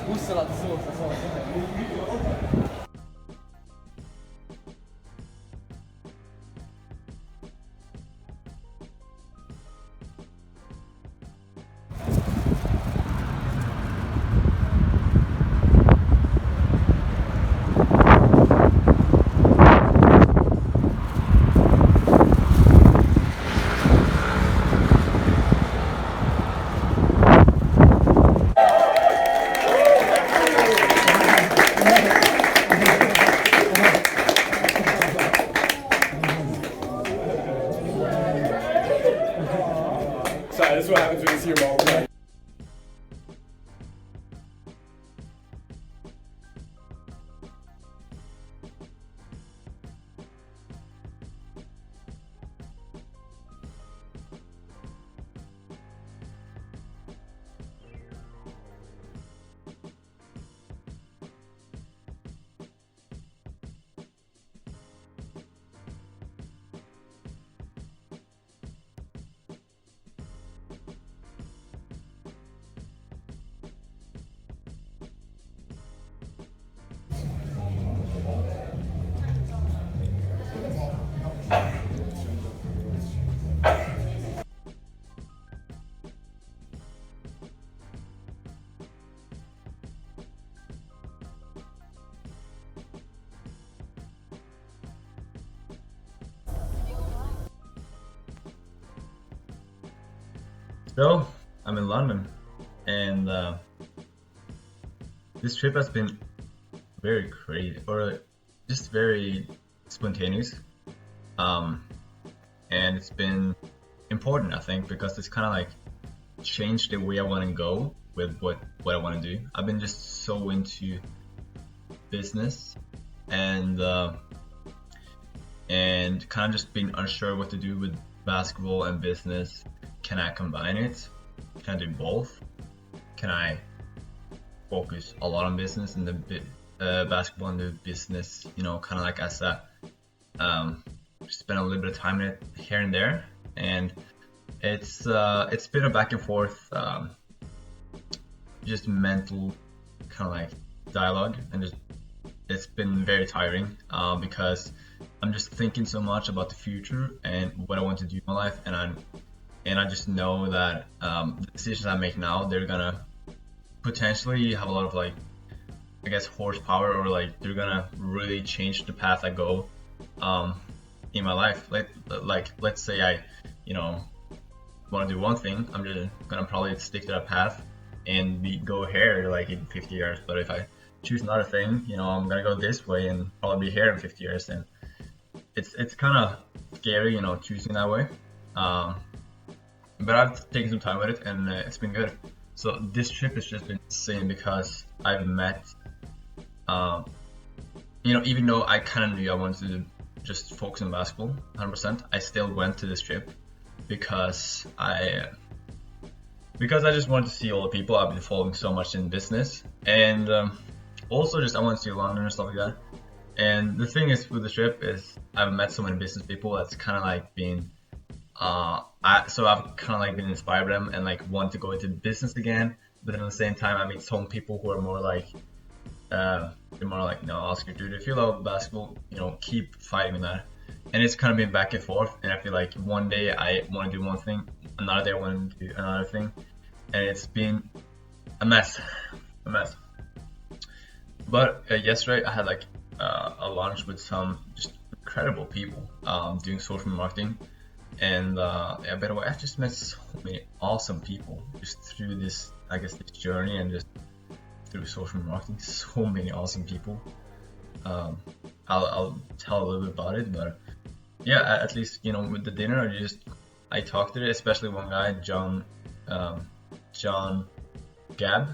wusste, dass es so ist. Sorry, this is what happens when you see your mom play. So, I'm in London, and this trip has been very crazy, or just very spontaneous. Um, and it's been important, I think, because it's kind of like changed the way I want to go with what I want to do. I've been just so into business and kind of just been unsure what to do with basketball and business. Can I combine it? Can I do both? Can I focus a lot on business and the basketball and the business, kind of like as a spend a little bit of time in it here and there, and it's been a back and forth, just mental kind of like dialogue, and just it's been very tiring because I'm just thinking so much about the future and what I want to do in my life, and I just know that the decisions I make now, they're gonna potentially have a lot of like, I guess, horsepower, or like they're gonna really change the path I go in my life. Like let's say I, want to do one thing, I'm just gonna probably stick to that path and go here like in 50 years. But if I choose another thing, I'm gonna go this way and probably be here in 50 years. And it's kind of scary, choosing that way. But I've taken some time with it, and it's been good. So this trip has just been insane because I've met, even though I kind of knew I wanted to just focus on basketball 100%, I still went to this trip because I just wanted to see all the people I've been following so much in business, and also just I want to see London and stuff like that. And the thing is with the trip is I've met so many business people that's kind of like been so I've kind of like been inspired by them and like want to go into business again. But then at the same time, I meet some people who are more like, they're more like, no, Oscar, dude, if you love basketball, keep fighting that. And it's kind of been back and forth. And I feel like one day I want to do one thing, another day I want to do another thing, and it's been a mess. But yesterday I had like a lunch with some just incredible people doing social marketing. And yeah, by the way, I've just met so many awesome people just through this, I guess, this journey, and just through social marketing. So many awesome people. I'll tell a little bit about it, but yeah, at least with the dinner, I talked to it, especially one guy, John Gab.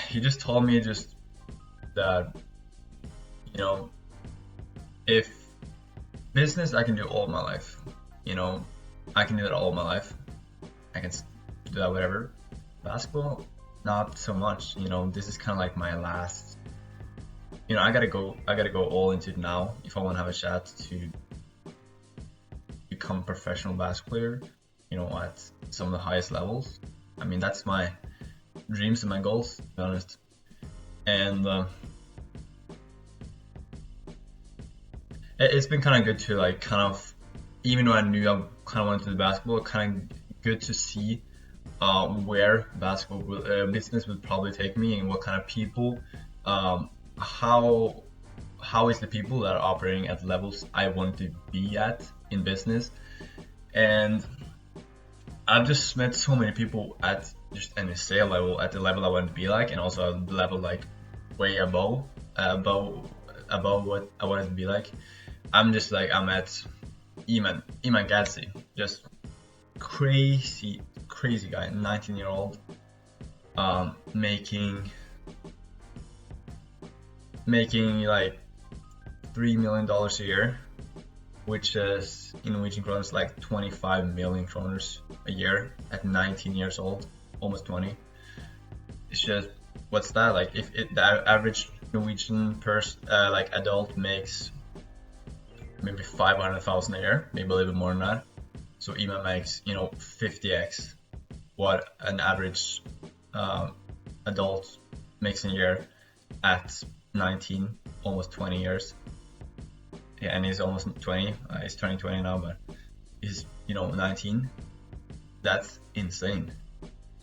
He just told me just that if business, I can do all my life. I can do that all my life. I can do that whatever. Basketball, not so much. This is kind of like my last. I gotta go all into it now if I want to have a shot to become a professional basketball player. At some of the highest levels. I mean, that's my dreams and my goals, to be honest. And it's been kind of good to like kind of, even though I knew I kind of wanted to do basketball, kind of good to see where basketball business would probably take me and what kind of people, how is the people that are operating at levels I want to be at in business. And I've just met so many people at just an sale level, at the level I want to be like, and also a level like way above what I wanted to be like. I'm at Iman Gadzhi, just crazy guy, 19-year-old, making like $3 million a year, which is in Norwegian kroner like 25 million kroner a year at 19 years old, almost 20. It's just, what's that like? If the average Norwegian person, like adult, makes maybe 500,000 a year, maybe a little bit more than that. So Iman makes 50x what an average adult makes in a year at 19, almost 20 years. Yeah, and he's almost 20. He's turning 20 now, but he's 19. That's insane.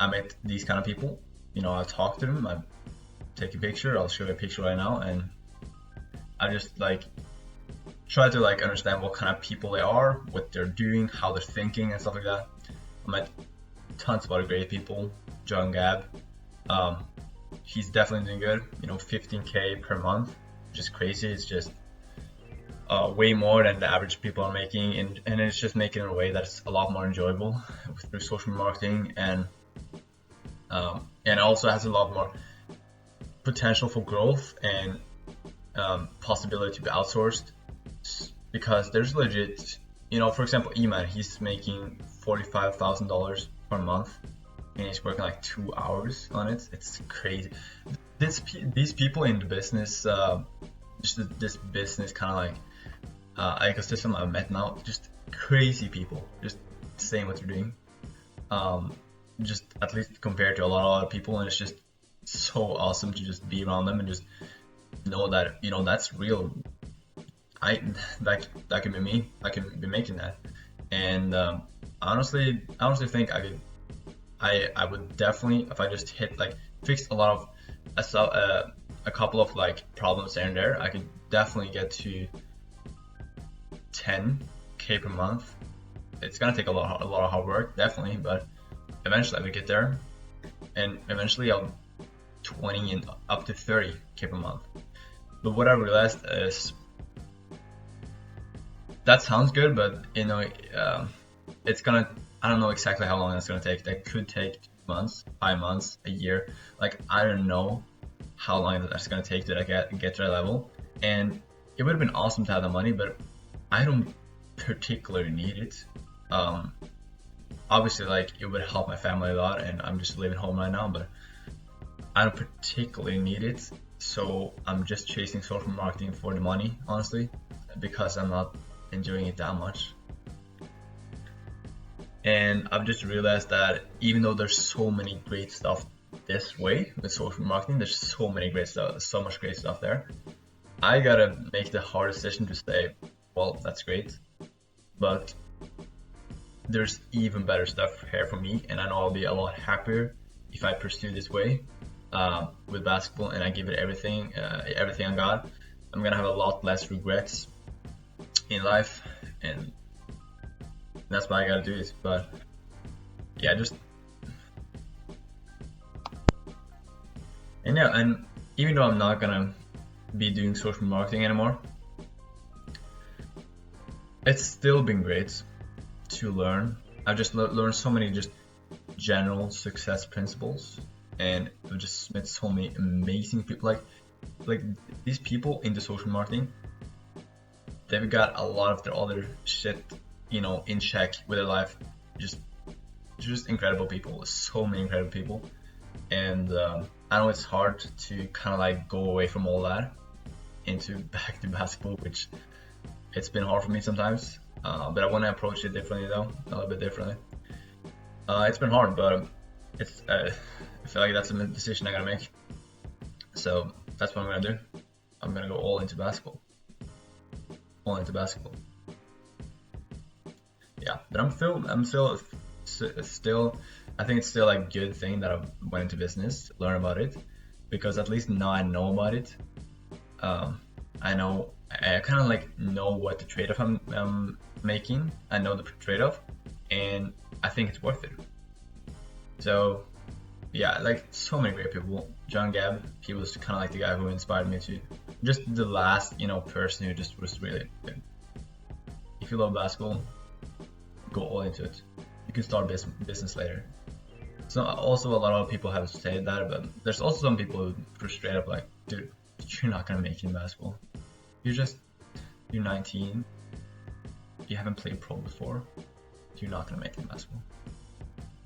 I met these kind of people. I'll talk to them. I take a picture. I'll show you a picture right now, and I just like try to like understand what kind of people they are, what they're doing, how they're thinking, and stuff like that. I met tons of other great people. John Gab, he's definitely doing good. 15K per month, which is crazy. It's just way more than the average people are making, and it's just making it in a way that's a lot more enjoyable through social marketing, and also has a lot more potential for growth and possibility to be outsourced, because there's legit, for example, Iman, he's making $45,000 per month, and he's working like 2 hours on it. It's crazy. These people in the business, just this business kind of like ecosystem I've met now, just crazy people, just saying what they're doing, just at least compared to a lot of other people, and it's just so awesome to just be around them and just know that that's real. That can be me. I can be making that, and honestly think I would definitely, if I just fixed a couple of like problems here and there, I could definitely get to 10K per month. It's gonna take a lot of hard work, definitely, but eventually I will get there, and eventually I'll 20 and up to 30K per month. But what I realized is that sounds good, but it's gonna, I don't know exactly how long that's gonna take. That could take 2 months, 5 months, a year. Like, I don't know how long that's gonna take to get to that level. And it would have been awesome to have the money, but I don't particularly need it. Obviously, like, it would help my family a lot, and I'm just living home right now, but I don't particularly need it. So I'm just chasing social marketing for the money, honestly, because I'm not enjoying it that much. And I've just realized that even though there's so many great stuff this way with social marketing, there's so much great stuff there, I gotta make the hard decision to say, well, that's great, but there's even better stuff here for me, and I know I'll be a lot happier if I pursue this way with basketball, and I give it everything I got. I'm gonna have a lot less regrets in life, and that's why I gotta do this. But yeah, and even though I'm not gonna be doing social marketing anymore, it's still been great to learn. I've just learned so many just general success principles, and I've just met so many amazing people. Like these people into social marketing, they've got a lot of their other shit, in check with their life. Just incredible people. So many incredible people, and I know it's hard to kind of like go away from all that into back to basketball, which it's been hard for me sometimes. But I want to approach it differently, though, a little bit differently. It's been hard, but it's I feel like that's a decision I gotta make. So that's what I'm gonna do. I'm gonna go all into basketball. All into basketball. Yeah, but I'm still, I think it's still a good thing that I went into business, learn about it, because at least now I know about it. I kind of like know what the trade-off I'm making. I know the trade-off, and I think it's worth it. So yeah, like so many great people. John Gab, he was kind of like the guy who inspired me to, just the last, person who just was really good. If you love basketball, go all into it. You can start business later. So also a lot of people have said that, but there's also some people who are straight up like, dude, you're not gonna make it in basketball. You're 19, you haven't played pro before, you're not gonna make it in basketball.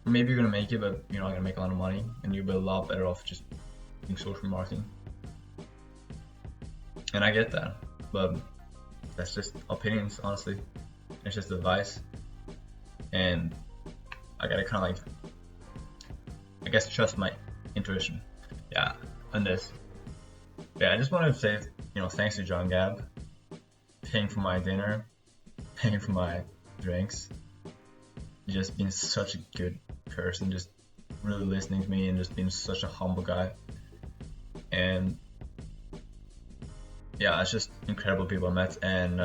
Maybe you're gonna make it, but you're not gonna make a lot of money, and you'll be a lot better off just doing social marketing. And I get that, but that's just opinions, honestly. It's just advice, and I gotta kind of like, I guess, trust my intuition. Yeah, on this. Yeah, I just wanted to say, thanks to John Gab, paying for my dinner, paying for my drinks. He's just been such a good person, just really listening to me and just being such a humble guy. And yeah, it's just incredible people I met, and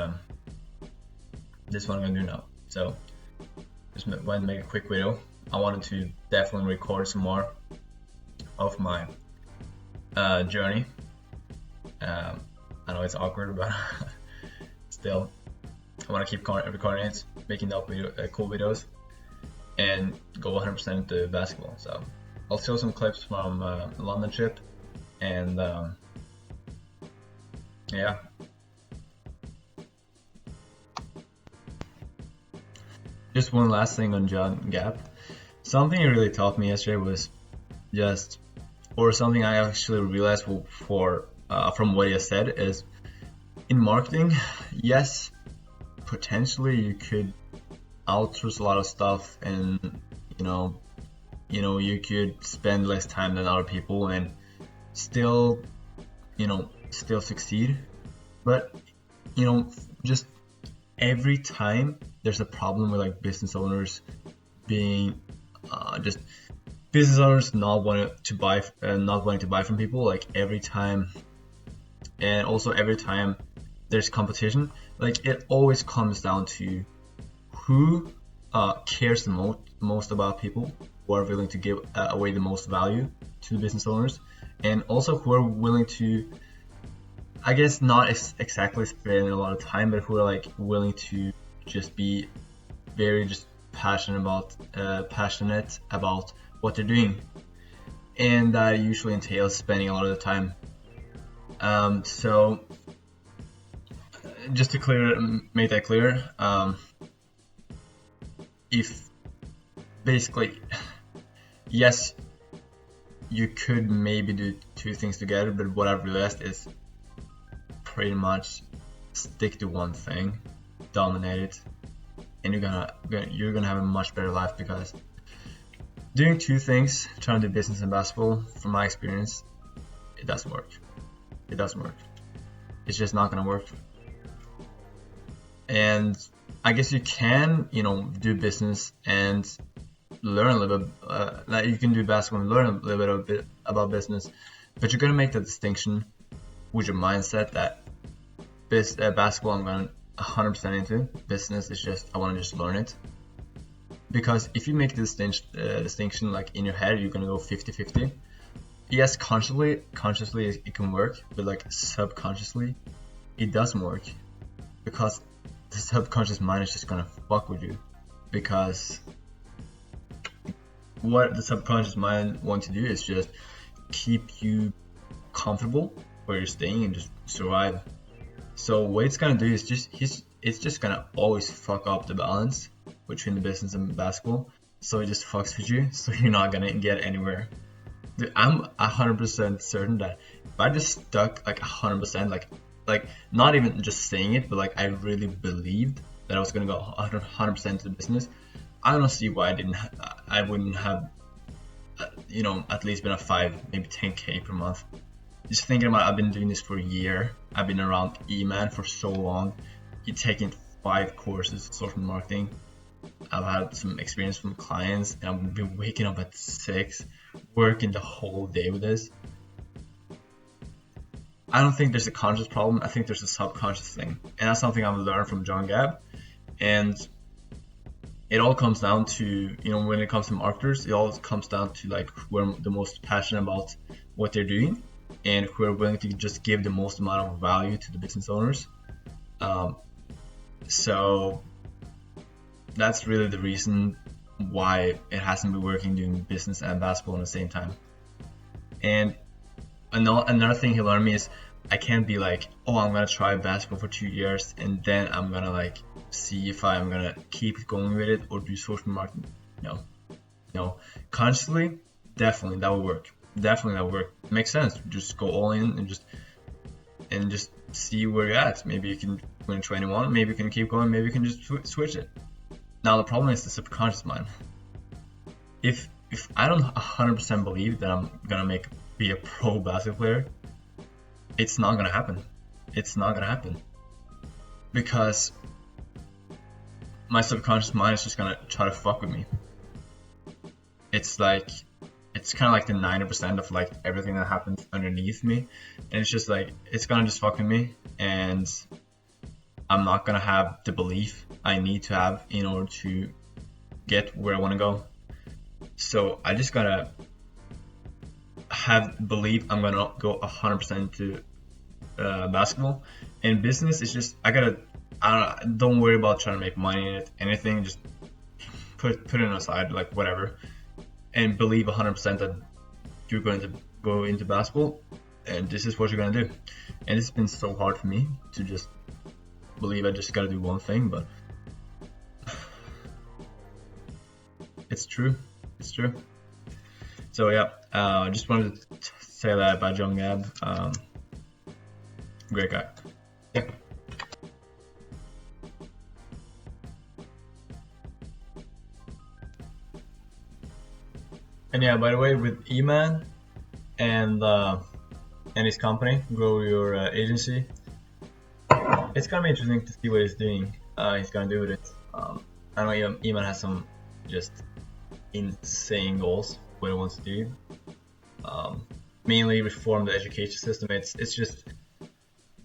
this is what I'm gonna do now. So just wanted to make a quick video. I wanted to definitely record some more of my journey. I know it's awkward, but still, I want to keep recording it, making up cool videos, and go 100% into basketball. So I'll show some clips from the London trip, and yeah. Just one last thing on John Gap. Something he really taught me yesterday was something I actually realized from what he has said is, in marketing, yes, potentially you could outsource a lot of stuff, and you could spend less time than other people and still succeed. But just every time there's a problem with like business owners being business owners not wanting to buy from people, like every time, and also every time there's competition, like it always comes down to who cares the most about people, who are willing to give away the most value to the business owners, and also who are willing to, I guess, not exactly spend a lot of time, but who are like willing to just be very just passionate about what they're doing, and that usually entails spending a lot of the time. So just to make that clear, if basically, yes, you could maybe do two things together, but what I've realized is pretty much stick to one thing, dominate it, and you're gonna have a much better life, because doing two things, trying to do business and basketball, from my experience, it doesn't work. It doesn't work. It's just not gonna work. And I guess you can, do business and learn a little bit. Like you can do basketball and learn a little bit about business, but you're gonna make the distinction with your mindset that basketball I'm going 100% into. Business is just, I want to just learn it. Because if you make this distinction like in your head, you're gonna go 50-50. Yes, consciously it can work, but like subconsciously it doesn't work, because the subconscious mind is just gonna fuck with you. Because what the subconscious mind wants to do is just keep you comfortable where you're staying and just survive. So what it's gonna do is it's just gonna always fuck up the balance between the business and basketball. So it just fucks with you, so you're not gonna get anywhere. Dude, I'm 100% certain that if I just stuck like 100%, like not even just saying it, but like I really believed that I was gonna go 100% to the business, I don't see why I wouldn't have at least been a 5, maybe 10K per month. Just thinking about, I've been doing this for a year. I've been around Iman for so long. You're taking 5 courses, social marketing. I've had some experience from clients, and I've been waking up at 6, working the whole day with this. I don't think there's a conscious problem. I think there's a subconscious thing, and that's something I've learned from John Gab. And it all comes down to, when it comes to marketers, it all comes down to like who are the most passionate about what they're doing, and who are willing to just give the most amount of value to the business owners. So that's really the reason why it hasn't been working doing business and basketball at the same time. And another thing he learned me is I can't be like, oh, I'm gonna try basketball for 2 years and then I'm gonna like see if I'm gonna keep going with it or do social marketing. No. Consciously, definitely that will work. It makes sense. Just go all in and just see where you're at. Maybe you can win 21. Maybe you can keep going. Maybe you can just switch it. Now the problem is the subconscious mind. If I don't 100% believe that I'm gonna be a pro basketball player, it's not gonna happen. Because my subconscious mind is just gonna try to fuck with me. It's kind of like the 90% of like everything that happens underneath me, and it's just like it's gonna just fuck with me, and I'm not gonna have the belief I need to have in order to get where I want to go. So I just gotta believe I'm gonna go 100% into basketball. And business is just don't worry about trying to make money in it. Anything, just put it aside, like whatever, and believe 100% that you're going to go into basketball, and this is what you're gonna do. And it's been so hard for me to just believe I just gotta do one thing, but it's true. So yeah, just wanted to say that about John Gab. Great guy. Yeah. And yeah, by the way, with Iman and his company, Grow Your Agency, it's gonna be interesting to see what he's doing. He's gonna do with it. I know Iman has some just insane goals, what he wants to do. Mainly reform the education system. It's just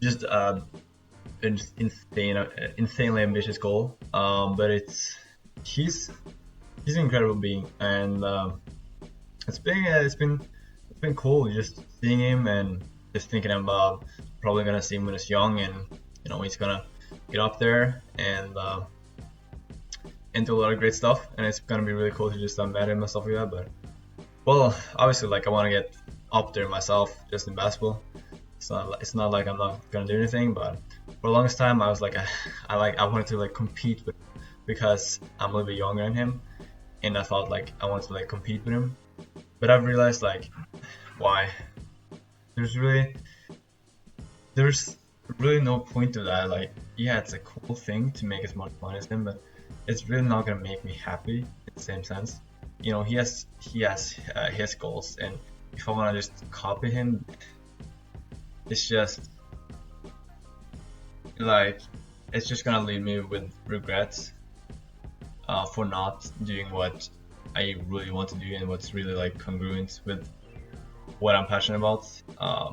an insanely ambitious goal. But he's an incredible being, and it's been cool just seeing him and just thinking about probably gonna see him when he's young, and he's gonna get up there and do a lot of great stuff, and it's gonna be really cool to just met him and stuff like that. But well, obviously, like I want to get up there myself just in basketball. It's not like I'm not gonna do anything, but for the longest time I was like I wanted to like compete with him because I'm a little bit younger than him, and I thought like I wanted to like compete with him. But I've realized like why? There's really no point to that. Like, yeah, it's a cool thing to make as much money as him, but it's really not gonna make me happy in the same sense. He has his goals, and if I wanna just copy him, it's just like it's just gonna leave me with regrets for not doing what I really want to do and what's really like congruent with what I'm passionate about.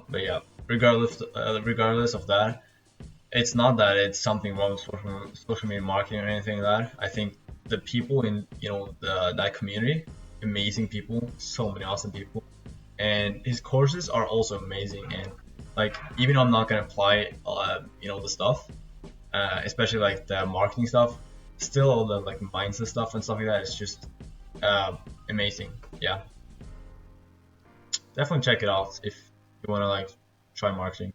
But yeah, regardless of that, it's not that it's something wrong with social media marketing or anything like that. I think the people in that community, amazing people, so many awesome people, and his courses are also amazing. And like even though I'm not gonna apply the stuff, especially like the marketing stuff, still all the like mindset stuff and stuff like that is just amazing. Yeah, definitely check it out if you want to like try marketing.